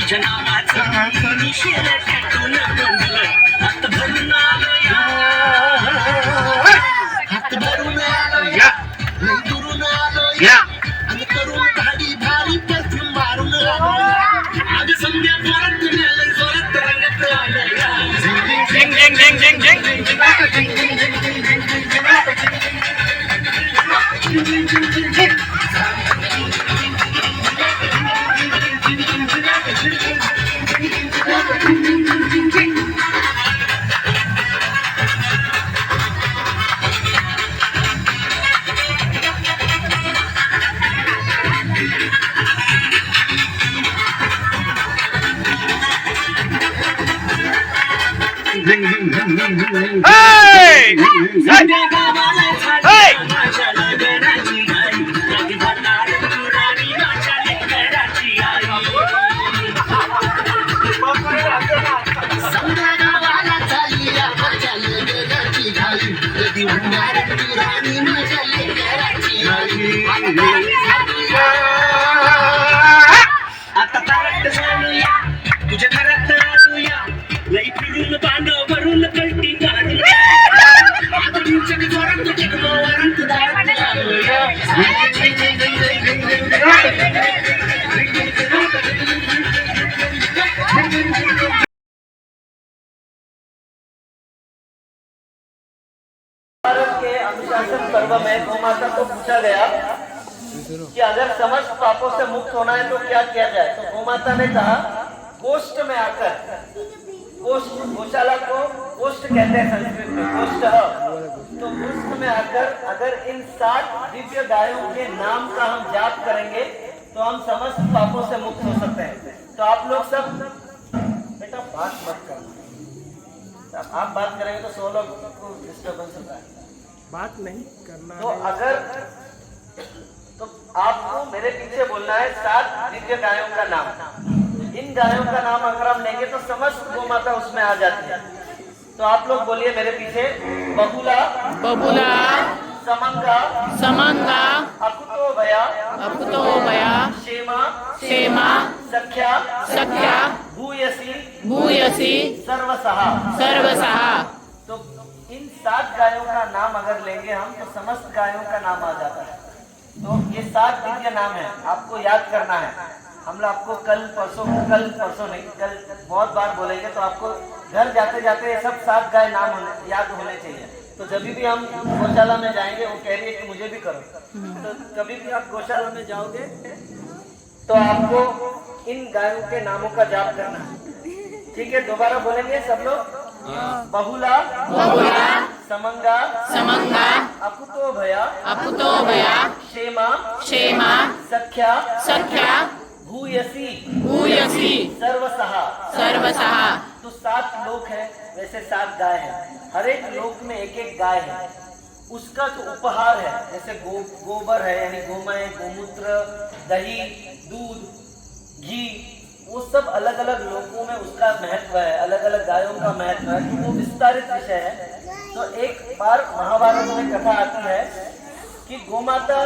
तुझ्या नावाचं निशेल टॅटून गोंधळ हात भरून आलो या हात भरून आलो या दुरून आलो या आणि करून भारी भारी परफ्यूम मारून आलो आज संध्या जोरात नेलं जोरात रंगात आलो या झिंग झिंग झिंग झिंग झिंग आता तारट जाऊया तुझ्या घरात आलूया लई फिरून बांधव भरून कल्टी काढूया भारत के अनुशासन पर्व में गोमाता को पूछा गया कि अगर समस्त पापों से मुक्त होना है तो क्या किया जाए। तो गोमाता ने कहा गोष्ठ में आकर, गोष्ठ गौशाला को गोष्ठ कहते हैं संस्कृत में, गोष्ठ। तो गोष्ठ में आकर अगर इन 7 दिव्य गायों के नाम का हम जाप करेंगे तो हम समस्त पापों से मुक्त हो सकते हैं। तो आप लोग सब बेटा बात मत करना, आप बात करेंगे तो 100 लोग को डिस्टर्बेंस होता है, बात नहीं करना। तो अगर तो आपको मेरे पीछे बोलना है 7 दिव्य गायों का नाम। इन गायों का नाम अगर हम लेंगे तो समस्त गोमाता उसमें आ जाती है। तो आप लोग बोलिए मेरे पीछे, बबुला बबुला, समंगा समंगा, अकुतो भया, अकुतो भया, क्षेमा, क्षेमा, सख्या, सख्या, भूयसी, भूयसी, सर्वसहा, सर्वसहा। तो इन 7 गायों का नाम अगर लेंगे हम तो समस्त गायों का नाम आ जाता है। तो ये 7 दिव्य नाम है, आपको याद करना है। हम लोग आपको कल परसों नहीं, कल बहुत बार बोलेंगे तो आपको घर जाते जाते ये सब 7 गाय नाम याद होने चाहिए। तो जब भी हम गौशाला में जाएंगे, वो कह रही है कि मुझे भी करो, तो कभी भी आप गौशाला में जाओगे तो आपको इन गायों के नामों का जाप करना है। ठीक है, दोबारा बोलेंगे सब लोग। बहुला, बबुला, समंगा, समंगा, अकुतो भया, अकुतो भया, क्षेमा, क्षेमा, सख्या, सख्या, भूयसी, भूयसी, सर्वसहा। सर्वसहा। तो 7 लोक है, वैसे 7 गाय है। हर एक लोक में एक एक गाय है, उसका जो उपहार है, जैसे गोबर है यानी गोमय, गोमूत्र, दही, दूध, घी, वो सब अलग अलग लोगों में उसका महत्व है, अलग अलग गायों का महत्व है। तो वो विस्तारित विषय है। तो एक बार महाभारत में कथा आती है कि गोमाता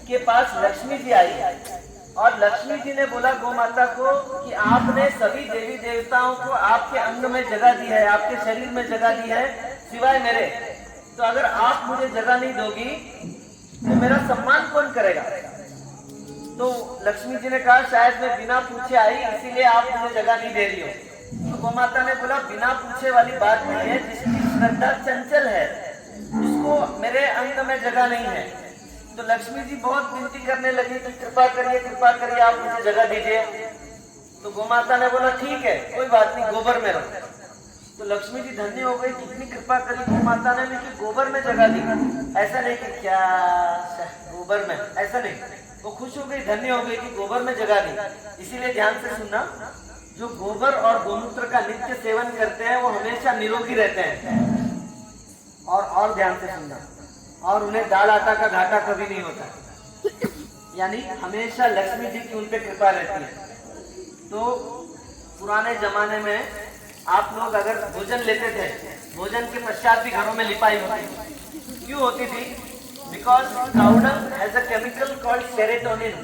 के पास लक्ष्मी जी आई और लक्ष्मी जी ने बोला गोमाता को कि आपने सभी देवी देवताओं को आपके अंग में जगह दी है, आपके शरीर में जगह दी है, सिवाय मेरे। तो अगर आप मुझे जगह नहीं दोगी तो मेरा सम्मान कौन करेगा। तो लक्ष्मी जी ने कहा शायद मैं बिना पूछे आई, इसीलिए आप मुझे जगह नहीं दे रही हो। तो गोमाता ने बोला बिना पूछे वाली बात नहीं है, जिसकी श्रद्धा चंचल है उसको मेरे अंग में जगह नहीं है। तो लक्ष्मी जी बहुत विनती करने लगी तो कृपा करिए आप मुझे जगह दीजिए। तो गोमाता ने बोला ठीक है कोई बात नहीं, गोबर में रहो। तो लक्ष्मी जी धन्य हो गई, कितनी कृपा करी गोमाता ने भी कि गोबर में जगह दी। ऐसा नहीं कि क्या गोबर में, ऐसा नहीं, वो खुश हो गई, धन्य हो गई कि गोबर में जगह दी। इसीलिए ध्यान से सुनना, जो गोबर और गोमूत्र का नित्य सेवन करते हैं वो हमेशा निरोगी रहते हैं। और ध्यान से सुनना, और उन्हें दाल आटा का घाटा कभी नहीं होता, यानी हमेशा लक्ष्मी जी की उन पे कृपा रहती है। तो पुराने जमाने में आप लोग अगर भोजन लेते थे, भोजन के पश्चात भी घरों में लिपाई होती, क्यों होती थी? Because cow dung has a chemical called serotonin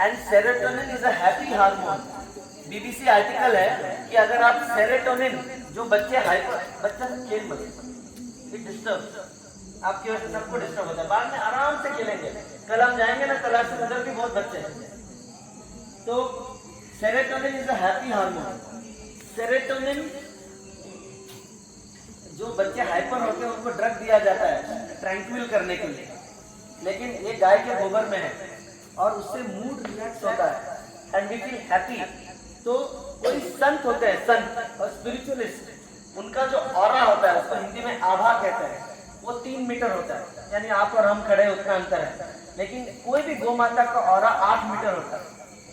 and serotonin is a happy hormone. BBC article है कि अगर आप सेरोटोनिन जो बच्चा खेल मत, इट डिस्टर्ब आपकी वजह से सबको डिस्टर्ब होता है, बाद में आराम से खेलेंगे। कल हम जाएंगे ना क्लास में, उधर भी बहुत बच्चे हैं। तो serotonin is a happy hormone. Serotonin जो बच्चे हाइपर होते हैं उनको ड्रग दिया जाता है ट्रैंक्विल करने के लिए, लेकिन ये गाय के गोबर में है और उससे मूड रिलैक्स होता है एंड वी फील हैप्पी। तो कोई संत होते हैं, संत और स्पिरिचुअलिस्ट, उनका जो ऑरा होता है उसको हिंदी में आभा कहते हैं, वो 3 मीटर होता है, यानी आप और हम खड़े उतना अंतर है। लेकिन कोई भी गौ माता का ऑरा 8 मीटर होता है।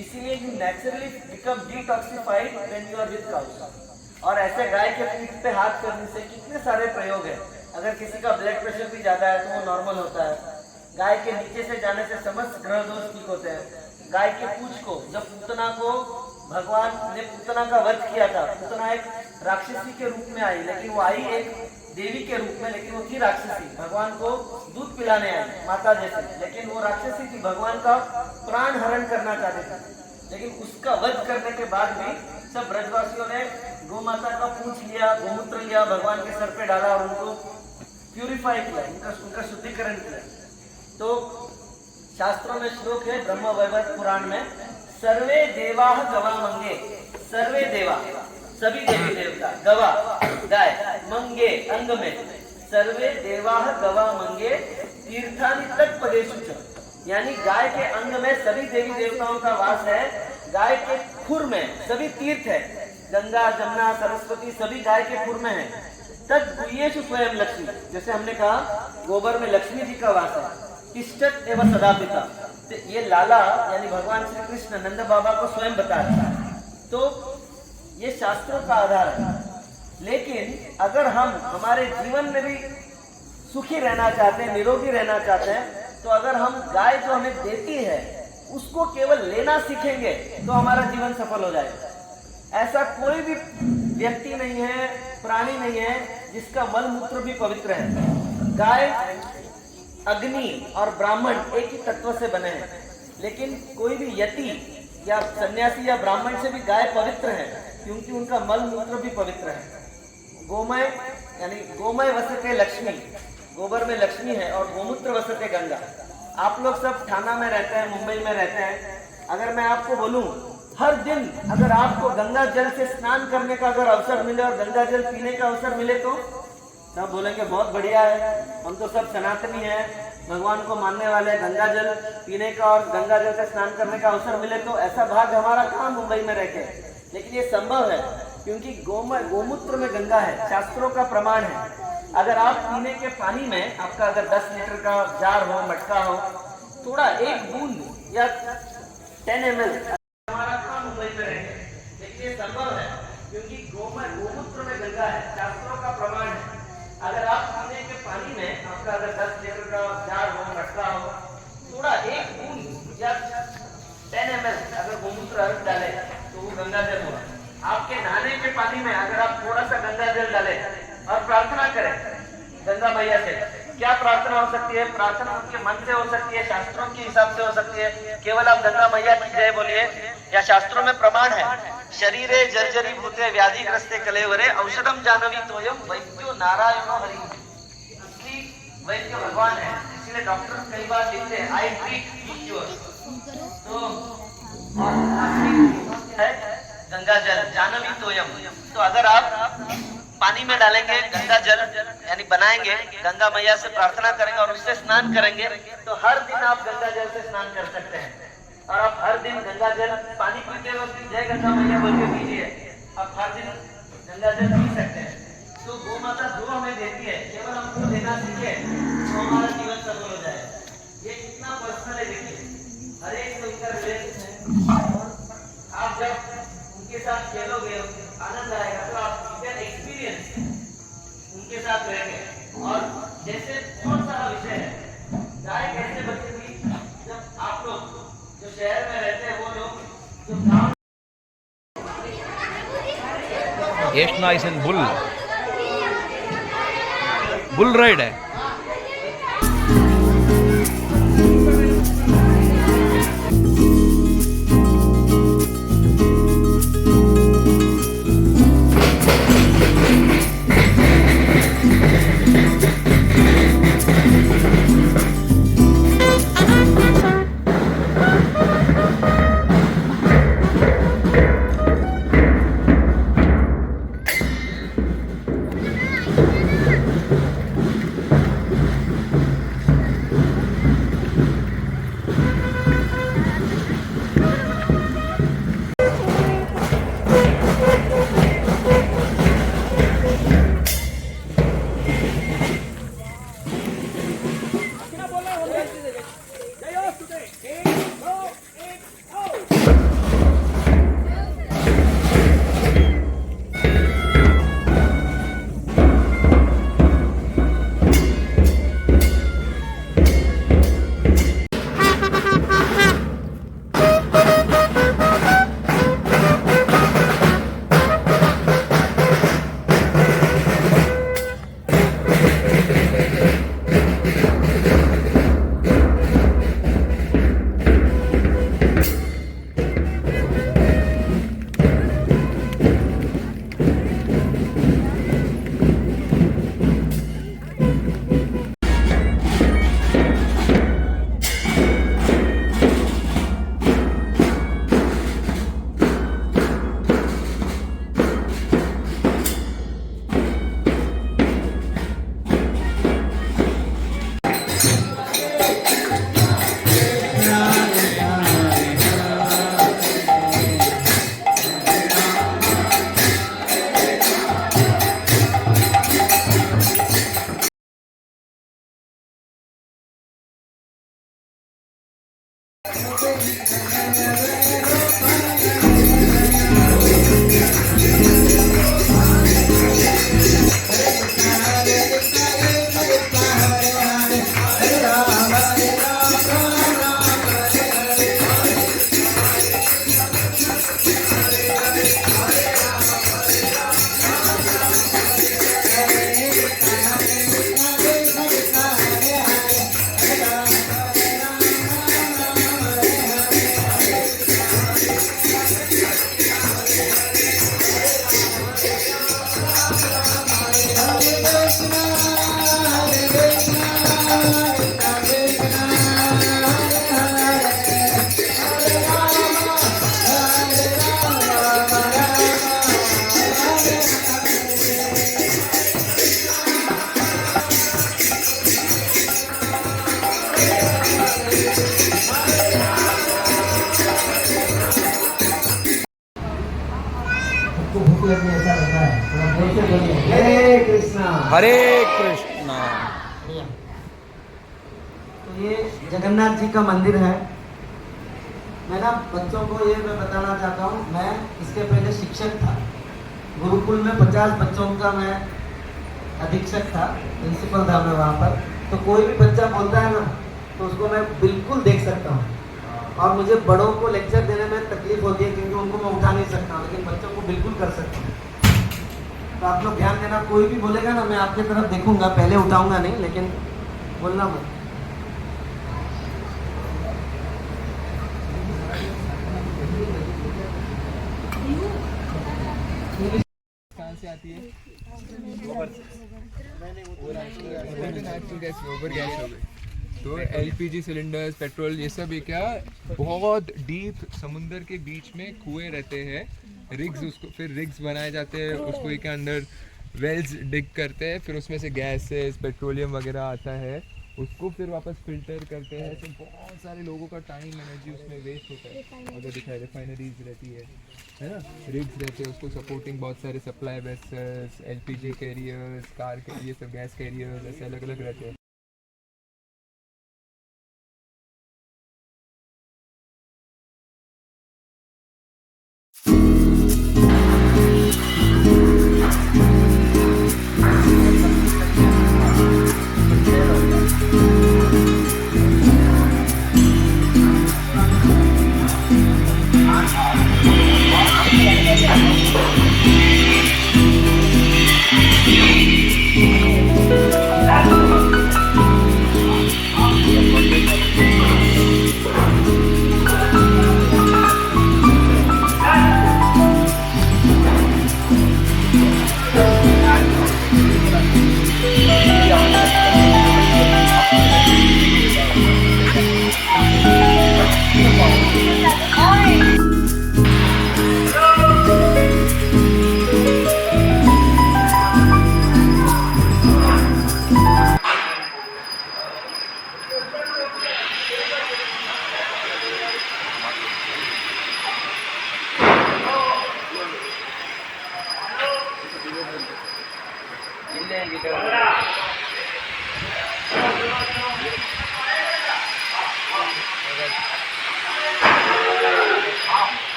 इसीलिए you naturally become detoxified when you are with cows. और ऐसे गाय के पीठ पे हाथ करने से कितने सारे प्रयोग हैं। अगर किसी का ब्लड प्रेशर भी ज्यादा है तो वो नॉर्मल होता है। गाय के नीचे से जाने से समस्त ग्रह दोष ठीक होते हैं। गाय के पूंछ को, जब पूतना को भगवान ने पूतना का वध किया था, पूतना एक राक्षसी के रूप में आई, लेकिन वो आई एक देवी के रूप में, लेकिन वो थी राक्षसी। भगवान को दूध पिलाने आई माता जैसे, लेकिन वो राक्षसी थी, भगवान का प्राण हरण करना चाहते थे। लेकिन उसका वध करने के बाद भी सब ब्रजवासियों ने गौ माता का पूंछ लिया, गोमूत्र लिया, भगवान के सर पे डाला और उनको प्यूरिफाई किया, उनका शुद्धिकरण किया। तो शास्त्रों में श्लोक है ब्रह्म वैवर्त पुराण में, सर्वे देवा गवा मंगे, सर्वे देवा सभी देवी देवता, गवा गाय, मंगे अंग में, सर्वे देवा गवा मंगे तीर्थानि तत्पदेषु च, यानी गाय के अंग में सभी देवी देवताओं का वास है। गाय के खुर में सभी तीर्थ है, गंगा जमुना सरस्वती सभी गाय के खुर में है। तद गुह्येषु स्वयं लक्ष्मी, जैसे हमने कहा गोबर में लक्ष्मी जी का वास है। तिष्ठत एवं सदा पिता, तो ये लाला यानी भगवान श्री कृष्ण नंद बाबा को स्वयं बता रहा है। तो ये शास्त्रों का आधार है। लेकिन अगर हम हमारे जीवन में भी सुखी रहना चाहते हैं, निरोगी रहना चाहते हैं, तो अगर हम गाय जो हमें देती है उसको केवल लेना सीखेंगे तो हमारा जीवन सफल हो जाएगा। ऐसा कोई भी व्यक्ति नहीं है, प्राणी नहीं है जिसका मल मूत्र भी पवित्र है। गाय, अग्नि और ब्राह्मण एक ही तत्व से बने हैं, लेकिन कोई भी यति या सन्यासी या ब्राह्मण से भी गाय पवित्र है, क्योंकि उनका मल मूत्र भी पवित्र है। गोमय यानी गोमय वसते लक्ष्मी, गोबर में लक्ष्मी है, और गोमूत्र वसते गंगा। आप लोग सब थाना में रहते हैं, मुंबई में रहते हैं। अगर मैं आपको बोलूं हर दिन अगर आपको गंगा जल से स्नान करने का अगर अवसर मिले और गंगा जल पीने का अवसर मिले तो सब बोलेंगे बहुत बढ़िया है, हम तो सब सनातनी हैं, भगवान को मानने वाले। गंगा जल पीने का और गंगा जल से स्नान करने का अवसर मिले तो ऐसा भाग हमारा कहाँ मुंबई में रह के। लेकिन ये संभव है क्योंकि गोमूत्र में गंगा है, शास्त्रों का प्रमाण है। अगर आप पीने के पानी में आपका अगर 10 लीटर का जार हो, मटका हो, थोड़ा एक बूंद या 10 ml हमारा कहाँ मुंबई में रह के। लेकिन ये संभव है क्योंकि गोमूत्र में गंगा है, शास्त्रों का प्रमाण है। अगर आप पीने के पानी में आपका अगर 10 लीटर का जार हो, मटका हो, थोड़ा एक बूंद या 10 ml अगर गोमूत्र अर्घ डाले तो वो गंगा जल होगा। आपके नहाने के पानी में अगर आप थोड़ा सा गंगा जल डाले और प्रार्थना करें गंगा मैया से, क्या प्रार्थना हो सकती है? प्रार्थना उनके मन से हो सकती है, शास्त्रों के हिसाब से हो सकती है। केवल आप गंगा मैया की जय बोलिए, या शास्त्रों में प्रमाण है, शरीरे जर्जरी भूते व्याधिग्रस्ते कलेवरे औषधम जानवी तोयम वैद्यो नारायणो हरि। असली वैद्य भगवान है, इसलिए डॉक्टर कई बार लिखते हैं आई ट्रीट क्योर। तो है गंगा जल जानवी तोयम। तो अगर आप पानी में डालेंगे गंगा जल यानी बनाएंगे, गंगा मैया से प्रार्थना करेंगे और उससे स्नान करेंगे, तो हर दिन आप गंगा जल से स्नान कर सकते हैं। और आप हर दिन गंगा जल पानी पीते वक्त जय गंगा मैया बोल के पीजिए, आप हर दिन गंगा जल पी सकते हैं। तो गौ माता जो हमें देती है केवल हमको देना सीखे तो हमारा जीवन सफल हो जाए। ये कितना पर्सनल है, देखिए हर एक को इनका रिलेशन है। और आप जब उनके साथ खेलोगे आनंद आएगा, तो आप एक्सपीरियंस उनके साथ रहेंगे। और जैसे बहुत सारा विषय है, गाय कैसे बचेगी, जब आप लोग जो शहर में रहते हैं वो लोग जो गाँव ಎಷ್ಟು ನಾಯ್ಸ್ ಇನ್ ಬುಲ್ ರೈಡ್ है। आपको भूख लगने ऐसा लगा है थोड़ा जोर से बोलिए हरे कृष्णा। हरे कृष्णा। तो ये जगन्नाथ जी का मंदिर है। मैं ना बच्चों को ये मैं बताना चाहता हूँ, मैं इसके पहले शिक्षक था। गुरुकुल में 50 बच्चों का मैं अधीक्षक था, प्रिंसिपल था मैं वहाँ पर। तो कोई भी बच्चा बोलता है ना तो उसको मैं बिल्कुल देख सकता हूँ। और मुझे बड़ों को लेक्चर देने में तकलीफ होती है क्योंकि उनको मैं उठा नहीं सकता हूँ, लेकिन बच्चों को बिल्कुल कर सकता हूँ। तो आप लोग ध्यान देना, कोई भी बोलेगा ना मैं आपकी तरफ देखूंगा, पहले उठाऊंगा नहीं, लेकिन बोलना मत। कहाँ से आती है? नेचुरल गैस, गोबर गैस हो गई। तो एलपीजी सिलेंडर्स, पेट्रोल, ये सब क्या बहुत डीप समुंदर के बीच में कुएं रहते हैं। रिग्स, उसको फिर रिग्स बनाए जाते हैं, उसको के अंदर वेल्स डिग करते हैं, फिर उसमें से गैसेस, पेट्रोलियम वगैरह आता है, उसको फिर वापस फिल्टर करते हैं। तो बहुत सारे लोगों का टाइम, एनर्जी उसमें वेस्ट होता है। अगर दिखाए रिफाइनरीज रहती है ना, रिग्स रहते हैं, उसको सपोर्टिंग बहुत सारे supply vessels, LPG carriers, car के ये सब गैस कैरियर्स ऐसे अलग अलग रहते हैं।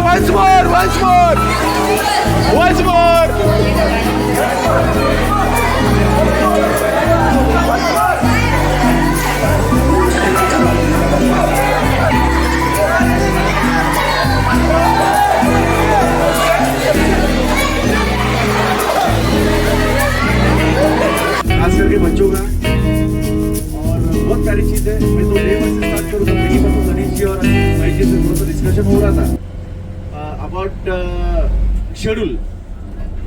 Once more, once more, once more. Schedule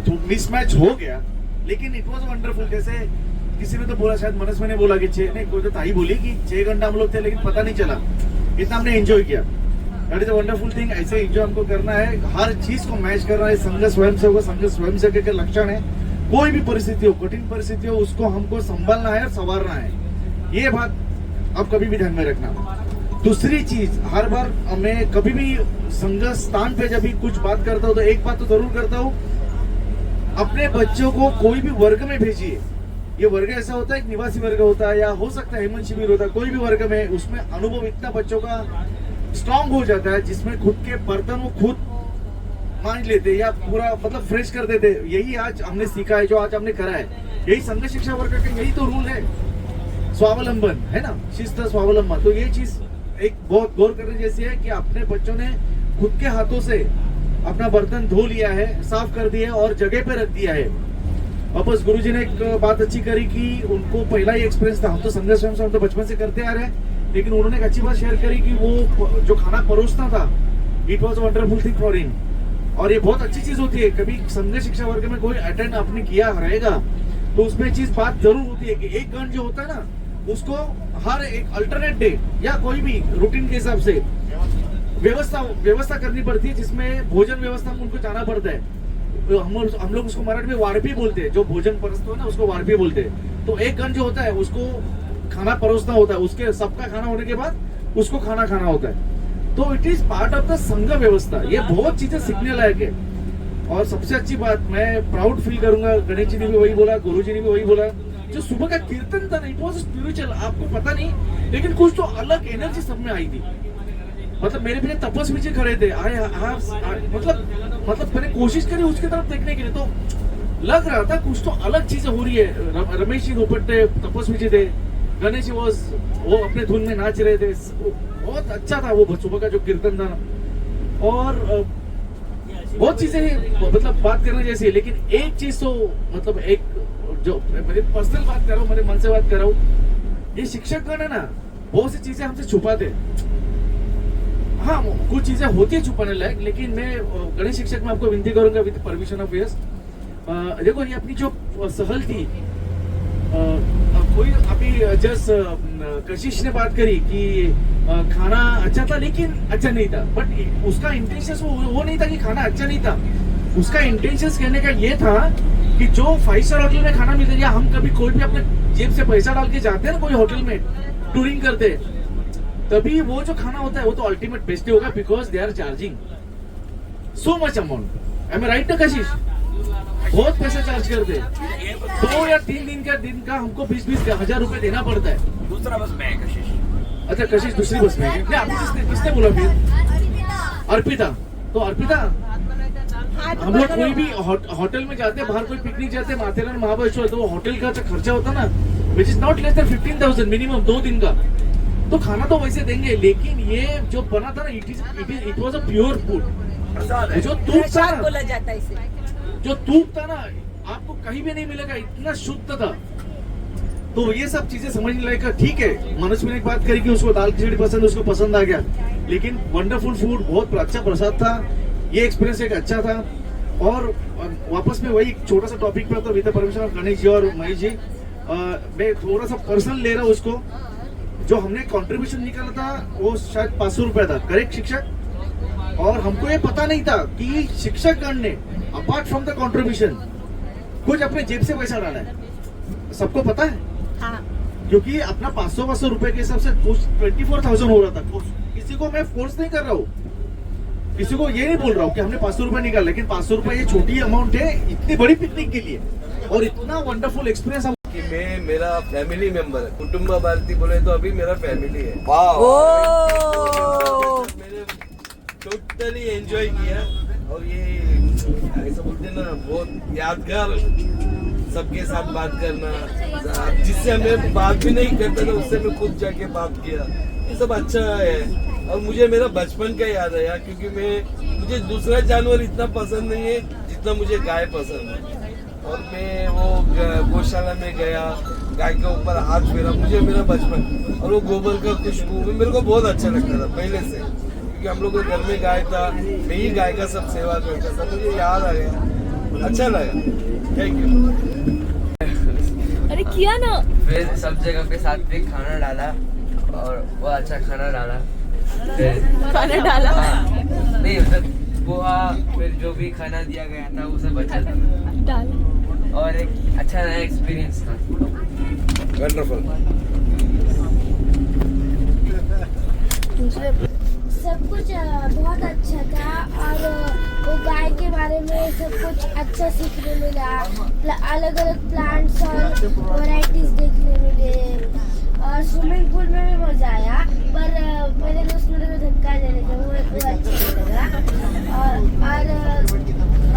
तो मिसमैच हो गया, लेकिन इट वॉज वंडरफुल। जैसे किसी ने तो बोला, शायद मनस में ने बोला कि 6 नहीं, कोई तो ताई बोली कि 6 घंटा हम लोग थे लेकिन पता नहीं चला, इतना हमने एंजॉय किया। That is a wonderful thing. ऐसे एंजॉय हमको करना है, हर चीज को मैच करना है। संघ स्वयं सेवक, संघ स्वयं सेवक के लक्षण है। कोई भी परिस्थिति हो, कठिन परिस्थिति हो, उसको हमको संभालना है और संवारना है। ये बात आप कभी भी ध्यान में रखना। दूसरी चीज, हर बार मैं कभी भी संघ स्थान पे जब भी कुछ बात करता हूँ तो एक बात तो जरूर करता हूँ, अपने बच्चों को कोई भी वर्ग में भेजिए। ये वर्ग ऐसा होता है, एक निवासी वर्ग होता है या हो सकता है हेमंत शिविर होता है, कोई भी वर्ग में उसमें अनुभव इतना बच्चों का स्ट्रांग हो जाता है जिसमें खुद के बर्तन वो खुद मांज लेते या पूरा मतलब फ्रेश कर देते। यही आज हमने सीखा है, जो आज हमने करा है। यही संघ शिक्षा वर्ग का यही तो रूल है, स्वावलंबन है ना, शिस्त स्वावलंबन। तो ये चीज एक बहुत गौर करने जैसी है कि अपने बच्चों ने खुद के हाथों से अपना बर्तन धो लिया है, साफ कर दिया है और जगह पे रख दिया है। वापस गुरुजी ने एक बात अच्छी करी कि उनको पहला ही एक्सपीरियंस था। हम तो संघ स्वयं से हम तो बचपन से करते आ रहे हैं, लेकिन उन्होंने एक अच्छी बात शेयर करी कि वो जो खाना परोसना था, it was wonderful thing for him. और ये बहुत अच्छी चीज होती है। कभी संघ शिक्षा वर्ग में कोई अटेंड आपने किया रहेगा तो उसमें चीज बात जरूर होती है कि एक गण जो होता है ना, उसको हर एक अल्टरनेट डे या कोई भी रूटीन के हिसाब से व्यवस्था करनी पड़ती है, जिसमें भोजन व्यवस्था में उनको जाना पड़ता है। हम लोग उसको मराठी में वारपी बोलते हैं, जो भोजन परसते है ना उसको वारपी बोलते हैं। तो एक गण जो होता है उसको खाना परोसना होता है, उसके सबका खाना होने के बाद उसको खाना खाना होता है। तो it is part of the संघ व्यवस्था। ये बहुत चीजें सीखने लायक है। और सबसे अच्छी बात, मैं प्राउड फील करूंगा, गणेश जी ने भी वही बोला, गुरु जी ने भी वही बोला, जो सुबह का कीर्तन था ना, इट वॉज स्पिरिचुअल। आपको पता नहीं, लेकिन कुछ तो अलग एनर्जी सब में आई थी। मतलब मेरे पीछे तपस्वी जी खड़े थे, मतलब मैंने कोशिश करी उसकी तरफ देखने के लिए, तो लग रहा था कुछ तो अलग चीजें हो रही है। रमेश जी दोपट्टे तपस्वी जी थे, गणेश जी वो अपने धुन में नाच रहे थे। बहुत अच्छा था वो सुबह का जो कीर्तन था ना। और बहुत चीजें मतलब बात करने जैसी है, लेकिन एक चीज तो मतलब एक जो मेरे पर्सनल बात कर रहा हूँ, मेरे मन से बात कर रहा हूँ, ये शिक्षकगण है ना, बहुत सी चीजें हमसे छुपाते। हाँ, कुछ चीजें होती है छुपाने लायक, लेकिन मैं गणेश शिक्षक में आपको विनती करूंगा विद परमिशन ऑफ यस। देखो, ये अपनी जो सहल थी, कोई अभी जस्ट कशिश ने बात करी कि खाना अच्छा था लेकिन अच्छा नहीं था, बट उसका इंटेंशन वो नहीं था कि खाना अच्छा नहीं था। उसका इंटेंशन कहने का ये था कि जो 5 स्टार होटल में खाना मिलता है, या हम कभी कोई भी अपने जेब से पैसा डाल के जाते हैं ना कोई होटल में टूरिंग करते, तभी वो जो खाना होता है वो तो अल्टीमेट बेस्ट होगा, because they are charging so much amount. Am I right ना कशिश? बहुत पैसा चार्ज करते हैं। 2 या 3 दिन का हमको 20-20 हजार रुपए देना पड़ता है। दूसरा बस में है कशिश। अच्छा, कशिश दूसरी बस में है। नहीं, आपको किसने बोला फिर? अर्पिता। तो अर्पिता, हम लोग कोई भी होटल में जाते हैं, बाहर कोई पिकनिक जाते हैं, माथेरान महाबलेश्वर, तो होटल का जो खर्चा होता ना, which is not less than 15,000 minimum 2 दिन का। तो खाना तो वैसे देंगे, लेकिन ये जो बना था ना, it was a pure food. जो तूप था ना, बोला जाता है इसे, जो तूप था ना, आपको कहीं भी नहीं मिलेगा, इतना शुद्ध था। तो ये सब चीजें समझने लायक। ठीक है, मनुष्य ने एक बात करी कि उसको दाल खिचड़ी पसंद, उसको पसंद आ गया, लेकिन वंडरफुल फूड, बहुत अच्छा प्रसाद था। ये एक्सपीरियंस एक अच्छा था। और वापस में वही छोटा सा टॉपिक पे, तो with permission of Ganesh ji और महेश जी, मैं थोड़ा सा पर्सनल ले रहा हूँ उसको। जो हमने कंट्रीब्यूशन निकाला था वो शायद 500 रुपया था, करेक्ट शिक्षक? और हमको ये पता नहीं था कि शिक्षकगण ने अपार्ट फ्रॉम द कंट्रीब्यूशन कुछ अपने जेब से पैसा डाला है। सबको पता है? हाँ। क्योंकि अपना 500 रुपए के हिसाब से 24,000 हो रहा था। किसी को मैं फोर्स नहीं कर रहा हूँ, किसी को ये नहीं बोल रहा हूँ कि हमने 500 रुपए निकाला, लेकिन 500 रुपए ये छोटी अमाउंट है इतनी बड़ी पिकनिक के लिए। और इतना वंडरफुल एक्सपीरियंस कि मैं, मेरा फैमिली मेंबर है, कुटुंब भारती बोले तो अभी मेरा फैमिली है। मैंने टोटली एंजॉय किया। और ये ऐसा बोलते ना, बहुत यादगार, सबके साथ बात करना, जिससे हमें बात भी नहीं करता था उससे मैं खुद जाके बात किया, ये सब अच्छा है। और मुझे मेरा बचपन का याद आया, क्योंकि मुझे दूसरा जानवर इतना पसंद नहीं है जितना मुझे गाय पसंद है। और मैं वो गौशाला में गया, गाय के ऊपर हाथ फेरा, मुझे मेरा बचपन और वो गोबर का खुशबू मेरे को बहुत अच्छा लगता था पहले से। क्योंकि हम लोग के घर में गाय था, मैं ही गाय का सब सेवा करता था, मुझे याद आ गया, अच्छा लगा। Thank you. अरे किया ना। फिर सब जगह पे साथ में खाना डाला और वो अच्छा खाना डाला। खाना डाला। नहीं मतलब पोहा, फिर जो भी खाना दिया गया था वो सब अच्छा था डाला। और एक अच्छा नया एक्सपीरियंस था। वंडरफुल। सब कुछ बहुत अच्छा था और वो गाय के बारे में सब कुछ अच्छा सीखने मिला, अलग अलग प्लांट्स और वैरायटीज देखने मिले और स्विमिंग पूल में भी मजा आया। पर मेरे दोस्त मेरे को धक्का देने का वो अच्छा नहीं लगा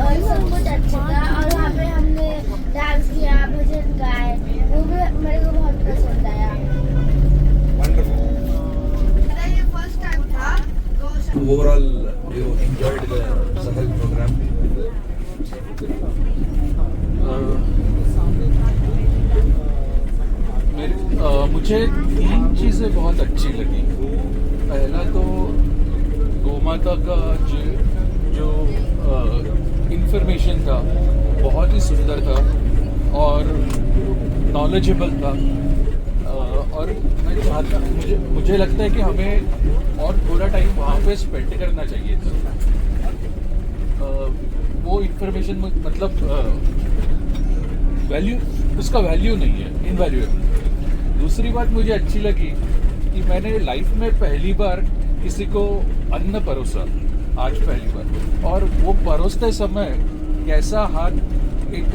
और सब कुछ अच्छा था। और वहाँ पे हमने डांस किया, भजन गाए, वो भी मेरे को बहुत पसंद आया। Overall, you enjoyed the Sahel program? मुझे 3 चीज़ें बहुत अच्छी लगी। पहला तो गोमाता का जो इंफॉर्मेशन था बहुत ही सुंदर था और नॉलेजेबल था। और मैं चाहता मुझे लगता है कि हमें और थोड़ा टाइम वहाँ पे स्पेंड करना चाहिए था। वो इन्फॉर्मेशन मतलब वैल्यू, उसका वैल्यू नहीं है, इनवैल्यूएबल। दूसरी बात मुझे अच्छी लगी कि मैंने लाइफ में पहली बार किसी को अन्न परोसा, आज पहली बार। और वो परोसते समय कैसा हाथ एक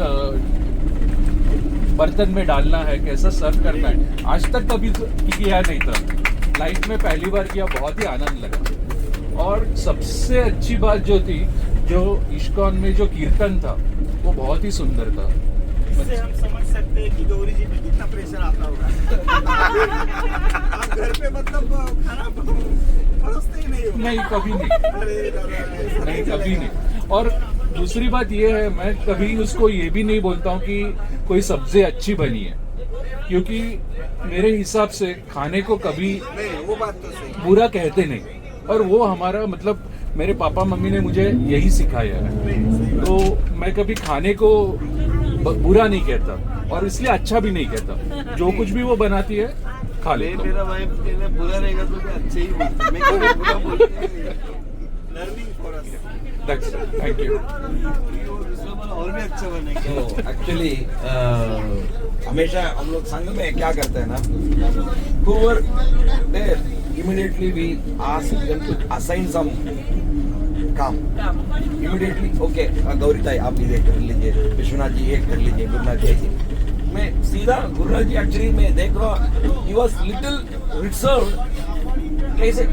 बर्तन में डालना है, कैसा सर्व करना है, आज तक कभी किया नहीं था। लाइफ में पहली बार किया, बहुत ही आनंद लगा। और सबसे अच्छी बात जो थी, जो इस्कॉन में जो कीर्तन था वो बहुत ही सुंदर था। इससे हम समझ सकते हैं कि गौरी जी पे कितना प्रेशर आता होगा। आप घर पे मतलब खाना परोसते ही नहीं हो? नहीं, कभी नहीं, नहीं कभी नहीं। और दूसरी बात ये है, मैं कभी उसको ये भी नहीं बोलता हूँ कि कोई सब्जी अच्छी बनी है, क्योंकि मेरे हिसाब से खाने को कभी वो बात तो सही। बुरा कहते नहीं। और वो हमारा मतलब मेरे पापा मम्मी ने मुझे यही सिखाया है। तो मैं कभी खाने को बुरा नहीं कहता और इसलिए अच्छा भी नहीं कहता। जो कुछ भी वो बनाती है खा लेता हूँ। मेरा वाइफ कहना बुरा रहेगा तो मैं अच्छे ही बोलता, मैं कभी बुरा बोलता नहीं। Learning for us. Thank you. और भी अच्छा बनेगा। So actually, हमेशा हम लोग संघ में क्या करते हैं ना, whoever there, immediately we ask them to assign some काम। Immediately, okay, गौरी ताई आप ये कर लीजिए, विश्वनाथ जी ये कर लीजिए, गुरुनाथ जी। मैं सीधा गुरुनाथ जी एक्चुअली मैं देख रहा हूँ, he was little reserved, कैसे,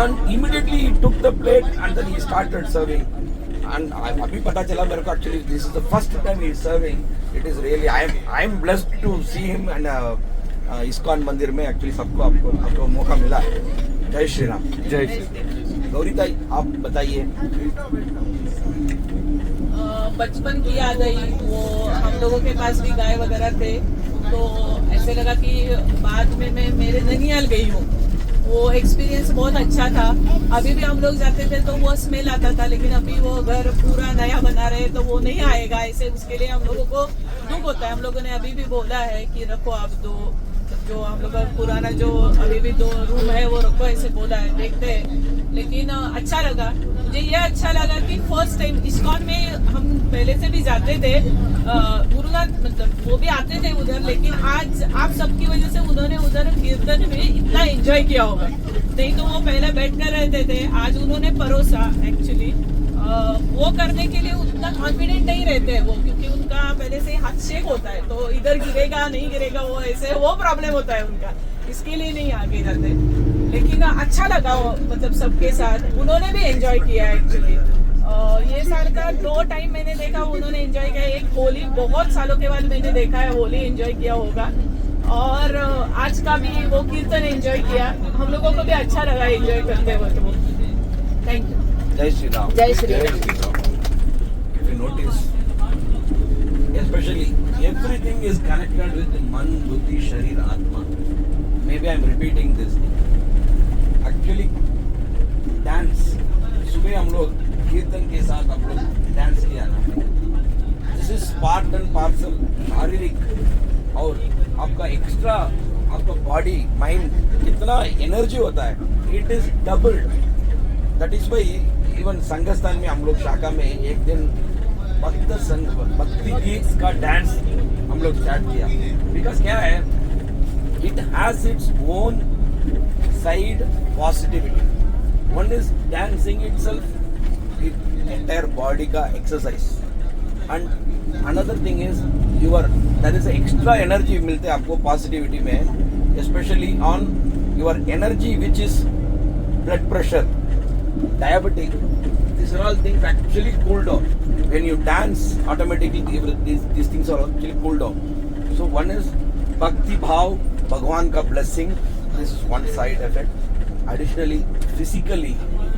and immediately he took the plate and then he started serving. And अभी पता चला मेरे को actually this is the first time he is serving. It is really I am blessed to see him and ISKCON मंदिर में actually सबको आपको मौका मिला है। जय श्री राम। जय श्री। गौरी ताई आप बताइए। बचपन की याद आई। वो हम लोगों के पास भी गाय वगैरह थे, तो ऐसे लगा कि बाद में मैं मेरे ननियाल गई हूँ। वो एक्सपीरियंस बहुत अच्छा था। अभी भी हम लोग जाते थे तो वो स्मेल आता था, लेकिन अभी वो घर पूरा नया बना रहे तो वो नहीं आएगा ऐसे। उसके लिए हम लोगों को दुख होता है। हम लोगों ने अभी भी बोला है कि रखो आप जो हम लोग का पुराना जो अभी भी 2 रूम है वो रखो, ऐसे बोला है, देखते हैं। लेकिन अच्छा लगा मुझे। ये अच्छा लगा कि फर्स्ट टाइम इस्कॉन में हम पहले से भी जाते थे, गुरुनाथ मतलब वो भी आते थे उधर, लेकिन आज आप सबकी वजह से उन्होंने उधर कीर्तन में इतना एंजॉय किया होगा। नहीं तो वो पहले बैठ कर रहते थे, आज उन्होंने परोसा। एक्चुअली वो करने के लिए उतना कॉन्फिडेंट नहीं रहते वो, क्योंकि उनका पहले से हाथ शेक होता है, तो इधर गिरेगा नहीं गिरेगा वो ऐसे वो प्रॉब्लम होता है उनका, इसके लिए नहीं आगे जाते। लेकिन अच्छा लगा वो, मतलब सबके साथ उन्होंने भी एंजॉय किया एक्चुअली। ये साल का 2 टाइम मैंने देखा उन्होंने एंजॉय किया। एक होली बहुत सालों के बाद मैंने देखा है होली एंजॉय किया होगा, और आज का भी वो कीर्तन एंजॉय किया। हम लोगों को भी अच्छा लगा एंजॉय करते वक्त। Thank you. जय श्री राम। जय Shri Ram. If you notice, especially everything is connected with man, buddhi, sharir, atma. Maybe I am repeating this. Actually, dance सुबह हम लोग कीर्तन के साथ हम लोग डांस किया ना, this is part and parcel शारीरिक और आपका एक्स्ट्रा आपका बॉडी माइंड कितना एनर्जी होता है, it is doubled. That is why even संघस्थान में हम लोग शाखा में एक दिन भक्ति गीत का डांस हम लोग स्टार्ट किया. बिकॉज क्या है, it has its own side positivity. One is dancing itself entire body का exercise and another thing is your that is extra energy मिलते हैं आपको पॉजिटिविटी में, specially on your energy which is blood pressure, diabetic. These are all things actually cool down. When you dance, automatically these things are actually cool down. So one is bhakti bhav, Bhagwan ka blessing. This is one side effect. Additionally, physically,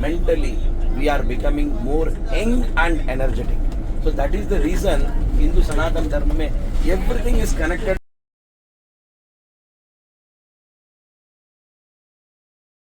mentally, we are becoming more young and energetic. So that is the reason Hindu Sanatana Dharma mein everything is connected.